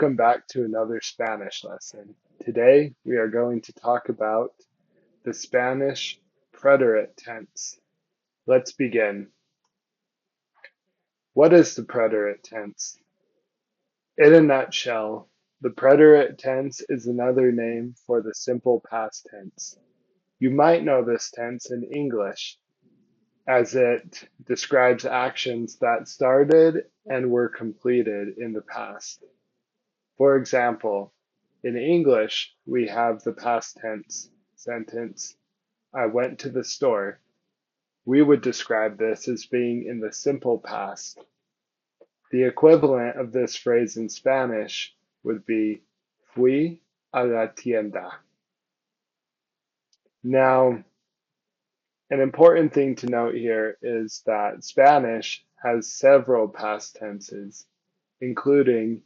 Welcome back to another Spanish lesson. Today we are going to talk about the Spanish preterite tense. Let's begin. What is the preterite tense? In a nutshell, the preterite tense is another name for the simple past tense. You might know this tense in English, as it describes actions that started and were completed in the past. For example, in English, we have the past tense sentence, I went to the store. We would describe this as being in the simple past. The equivalent of this phrase in Spanish would be fui a la tienda. Now, an important thing to note here is that Spanish has several past tenses, including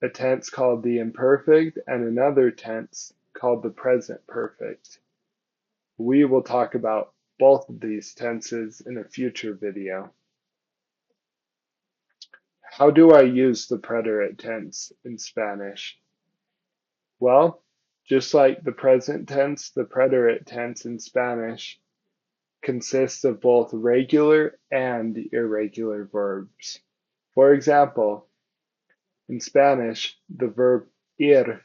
a tense called the imperfect and another tense called the present perfect. We will talk about both of these tenses in a future video. How do I use the preterite tense in Spanish? Well, just like the present tense, the preterite tense in Spanish consists of both regular and irregular verbs. For example, in Spanish, the verb ir,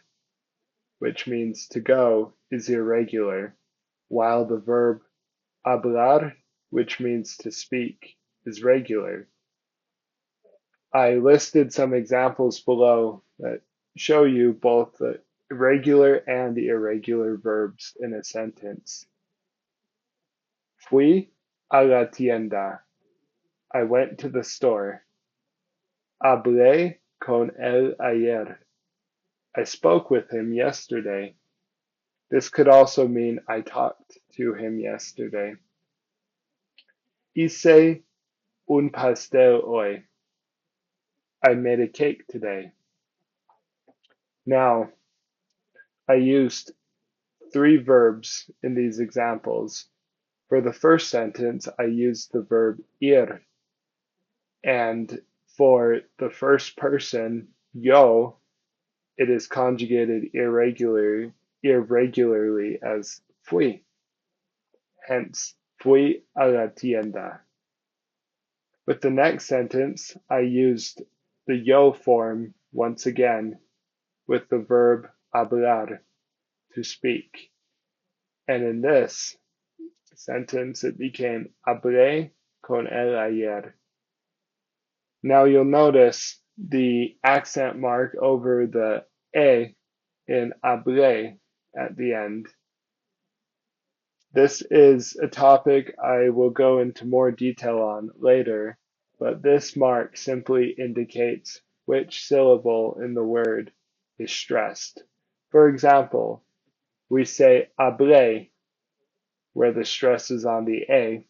which means to go, is irregular, while the verb hablar, which means to speak, is regular. I listed some examples below that show you both the regular and irregular verbs in a sentence. Fui a la tienda. I went to the store. Hablé con él ayer. I spoke with him yesterday. This could also mean I talked to him yesterday. Hice un pastel hoy. I made a cake today. Now, I used three verbs in these examples. For the first sentence, I used the verb ir. And for the first person, yo, it is conjugated irregularly as fui. Hence, fui a la tienda. With the next sentence, I used the yo form once again with the verb hablar, to speak. And in this sentence, it became hablé con él ayer. Now you'll notice the accent mark over the e in hablé at the end. This is a topic I will go into more detail on later, but this mark simply indicates which syllable in the word is stressed. For example, we say hablé, where the stress is on the A,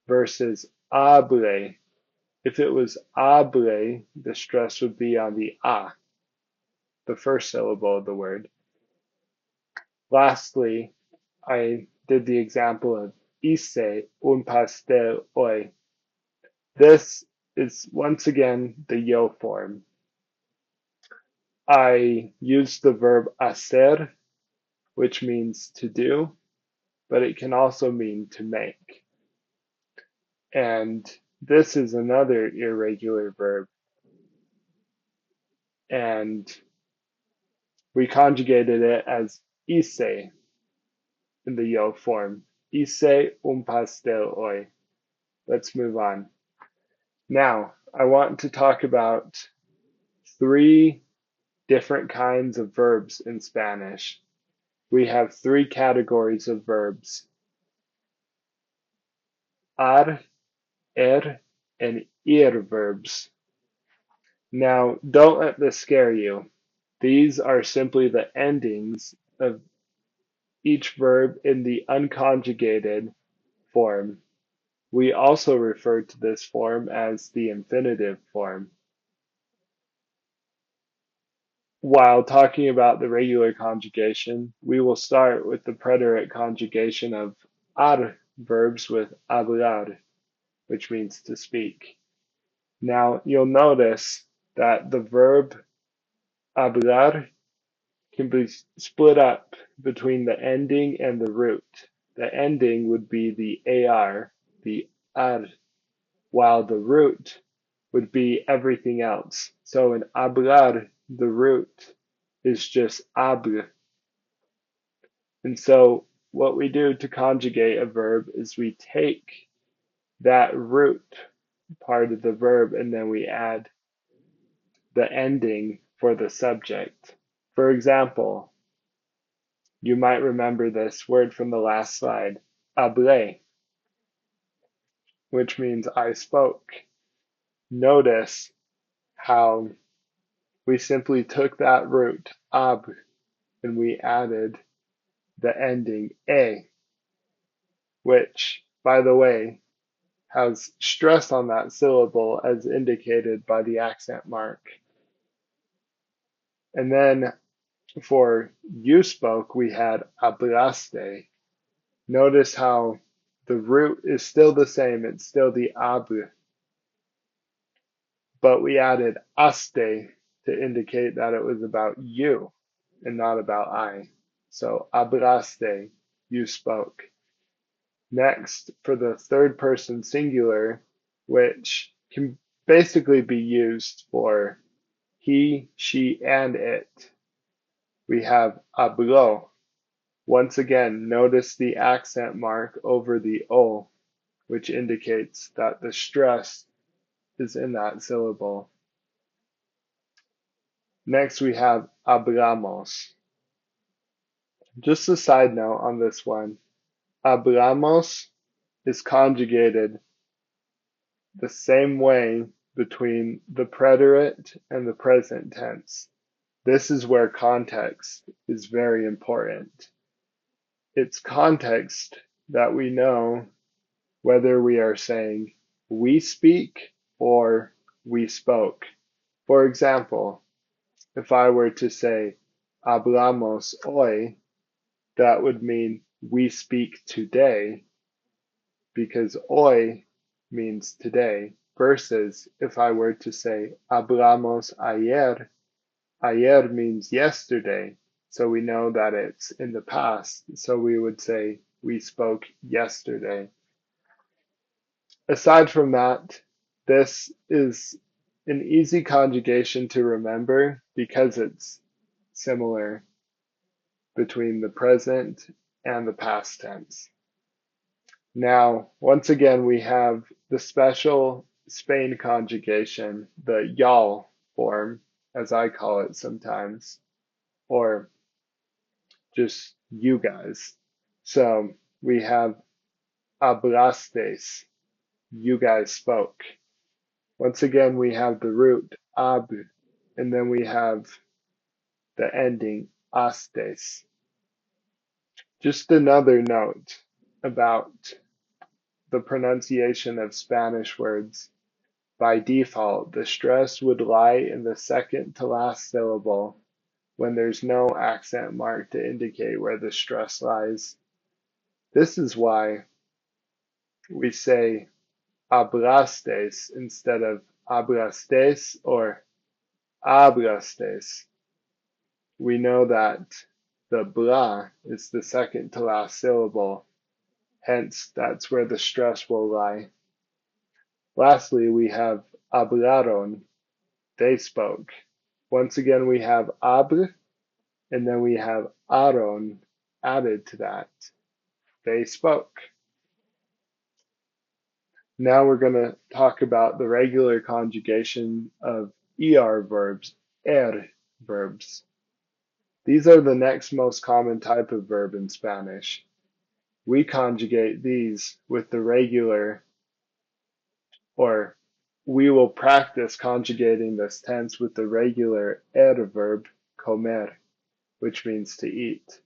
versus hable. If it was hable, the stress would be on the A, the first syllable of the word. Lastly, I did the example of hice un pastel hoy. This is once again the yo form. I used the verb hacer, which means to do, but it can also mean to make. And this is another irregular verb. And we conjugated it as hice in the yo form. Hice un pastel hoy. Let's move on. Now, I want to talk about three different kinds of verbs in Spanish. We have three categories of verbs: ar, and ir verbs. Now, don't let this scare you. These are simply the endings of each verb in the unconjugated form. We also refer to this form as the infinitive form. While talking about the regular conjugation, we will start with the preterite conjugation of ar verbs with hablar, which means to speak. Now, you'll notice that the verb Hablar can be split up between the ending and the root. The ending would be the AR, the ar, while the root would be everything else. So in hablar, the root is just habl. And so what we do to conjugate a verb is we take that root part of the verb and then we add the ending for the subject. For example, you might remember this word from the last slide, hablé, which means I spoke. Notice how we simply took that root, ab, and we added the ending a, which, by the way, has stress on that syllable as indicated by the accent mark. And then for you spoke, we had hablaste. Notice how the root is still the same, it's still the ab, but we added aste to indicate that it was about you and not about I. So hablaste, you spoke. Next, for the third person singular, which can basically be used for he, she, and it, we have habló. Once again, notice the accent mark over the O, which indicates that the stress is in that syllable. Next, we have hablamos. Just a side note on this one, hablamos is conjugated the same way between the preterite and the present tense. This is where context is very important. It's context that we know whether we are saying we speak or we spoke. For example, if I were to say hablamos hoy, that would mean we speak today because hoy means today, versus if I were to say hablamos ayer, ayer means yesterday, so we know that it's in the past, so we would say we spoke yesterday. Aside from that, this is an easy conjugation to remember because it's similar between the present and the past tense. Now, once again, we have the special Spain conjugation, the y'all form, as I call it sometimes, or just you guys. So we have hablastes, you guys spoke. Once again, we have the root ab, and then we have the ending astes. Just another note about the pronunciation of Spanish words. By default, the stress would lie in the second to last syllable when there's no accent mark to indicate where the stress lies. This is why we say hablastes instead of hablastes or hablastes. We know that the blah is the second to last syllable, hence that's where the stress will lie. Lastly, we have hablaron, they spoke. Once again, we have habl, and then we have aron added to that. They spoke. Now we're going to talk about the regular conjugation of er verbs, verbs. These are the next most common type of verb in Spanish. We conjugate these with the regular, or we will practice conjugating this tense with the regular verb, comer, which means to eat.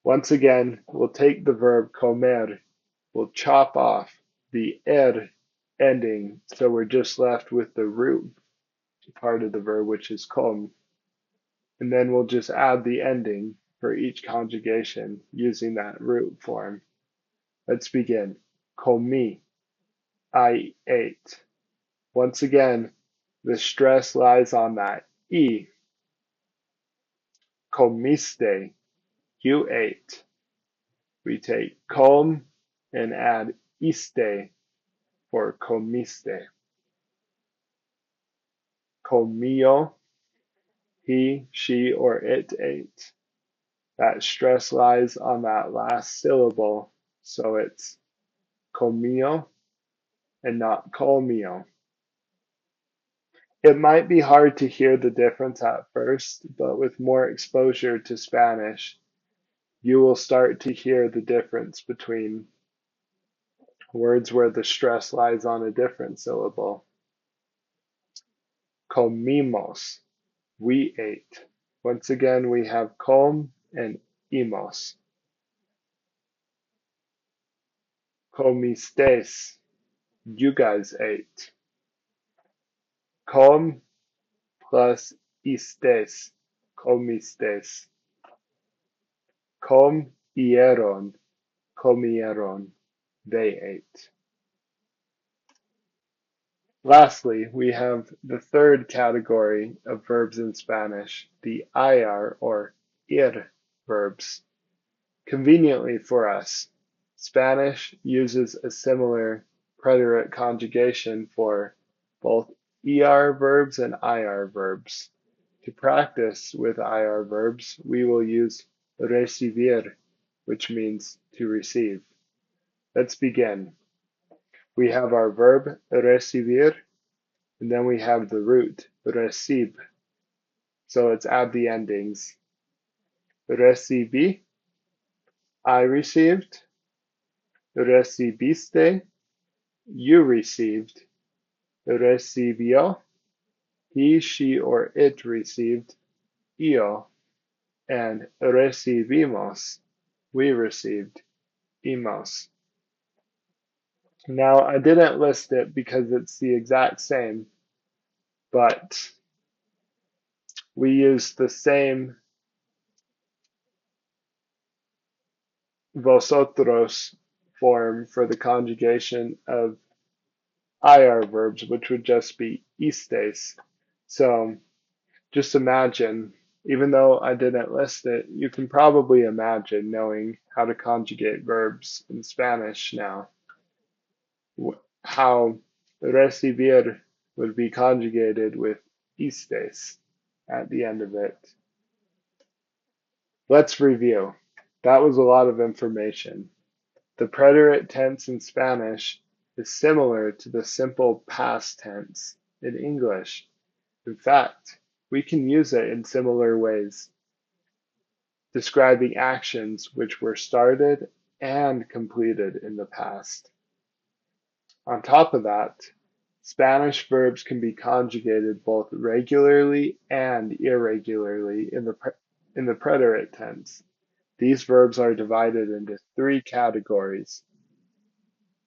Once again, we'll take the verb comer, we'll chop off the ending, so we're just left with the root part of the verb, which is com, and then we'll just add the ending for each conjugation using that root form. Let's begin. Comí, I ate. Once again, the stress lies on that E. comiste, you ate. We take com and add iste for comiste. Comió, he, she, or it ate. That stress lies on that last syllable, so it's comió and not comio. It might be hard to hear the difference at first, but with more exposure to Spanish, you will start to hear the difference between words where the stress lies on a different syllable. Comimos, we ate. Once again, we have com and imos. Comistes, you guys ate. Com plus istes, comistes. Comieron, comieron, they ate. Lastly, we have the third category of verbs in Spanish, the ir or ir verbs. Conveniently for us, Spanish uses a similar preterite conjugation for both er verbs and ir verbs. To practice with ir verbs, we will use recibir, which means to receive. Let's begin. We have our verb recibir, and then we have the root recib. So let's add the endings. Recibí, I received. Recibiste, you received. Recibió, he, she, or it received. Yo. And recibimos, we received. Imos. Now, I didn't list it because it's the exact same, but we use the same vosotros form for the conjugation of ir verbs, which would just be istes. So just imagine, even though I didn't list it, you can probably imagine knowing how to conjugate verbs in Spanish now. How recibir would be conjugated with istes at the end of it. Let's review. That was a lot of information. The preterite tense in Spanish is similar to the simple past tense in English. In fact, we can use it in similar ways, describing actions which were started and completed in the past. On top of that, Spanish verbs can be conjugated both regularly and irregularly in the preterite tense. These verbs are divided into three categories: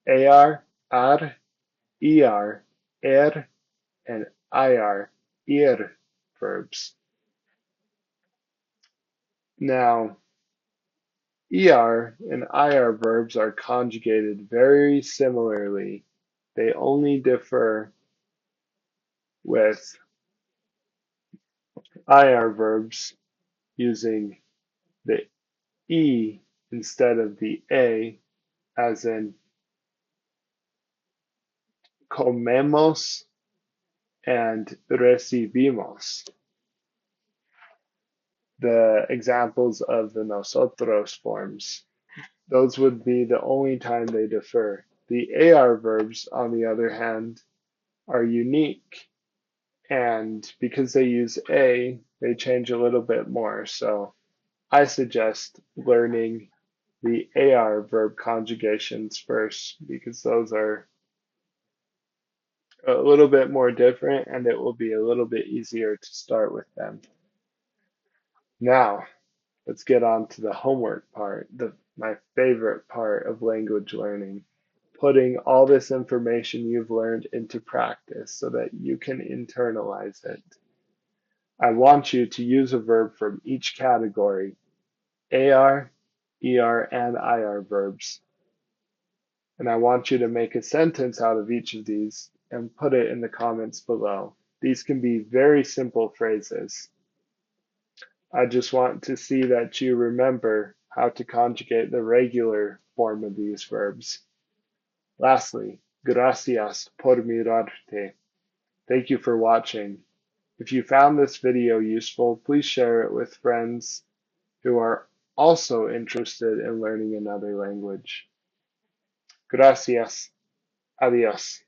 ar, ar, er, er, and ir verbs. Now, er and ir verbs are conjugated very similarly. They only differ with ir verbs using the e instead of the a, as in comemos and recibimos. The examples of the nosotros forms, those would be the only time they differ. The ar verbs, on the other hand, are unique, and because they use a, they change a little bit more. So I suggest learning the ar verb conjugations first, because those are a little bit more different and it will be a little bit easier to start with them. Now, let's get on to the homework part, my favorite part of language learning, putting all this information you've learned into practice so that you can internalize it. I want you to use a verb from each category: AR, ER, and IR verbs. And I want you to make a sentence out of each of these and put it in the comments below. These can be very simple phrases. I just want to see that you remember how to conjugate the regular form of these verbs. Lastly, gracias por mirarte. Thank you for watching. If you found this video useful, please share it with friends who are also interested in learning another language. Gracias. Adiós.